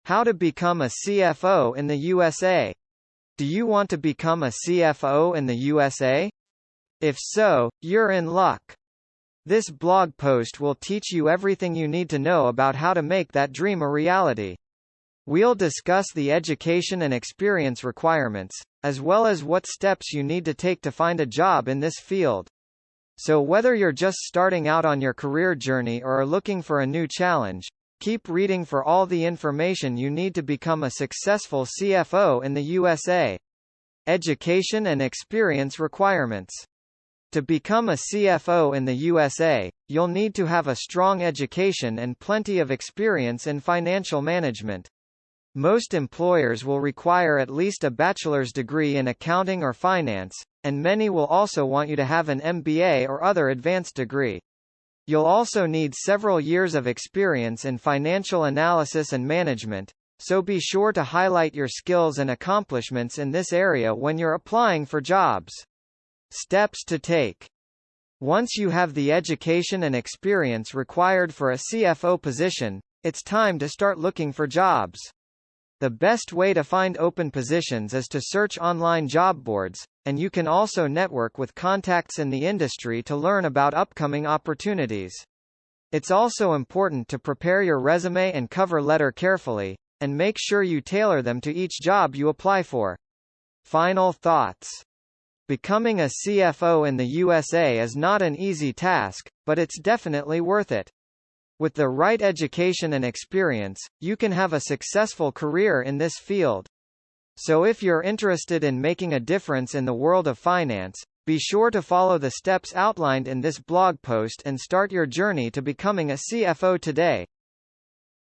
How to become a CFO in the USA. Do you want to become a CFO in the USA? If so, you're in luck. This blog post will teach you everything you need to know about how to make that dream a reality. We'll discuss the education and experience requirements, as well as what steps you need to take to find a job in this field. So whether you're just starting out on your career journey or are looking for a new challenge, keep reading for all the information you need to become a successful CFO in the USA. Education and experience requirements. To become a CFO in the USA, you'll need to have a strong education and plenty of experience in financial management. Most employers will require at least a bachelor's degree in accounting or finance, and many will also want you to have an MBA or other advanced degree. You'll also need several years of experience in financial analysis and management, so be sure to highlight your skills and accomplishments in this area when you're applying for jobs. Steps to take. Once you have the education and experience required for a CFO position, it's time to start looking for jobs. The best way to find open positions is to search online job boards, and you can also network with contacts in the industry to learn about upcoming opportunities. It's also important to prepare your resume and cover letter carefully, and make sure you tailor them to each job you apply for. Final thoughts. Becoming a CFO in the USA is not an easy task, but it's definitely worth it. With the right education and experience, you can have a successful career in this field. So if you're interested in making a difference in the world of finance, be sure to follow the steps outlined in this blog post and start your journey to becoming a CFO today.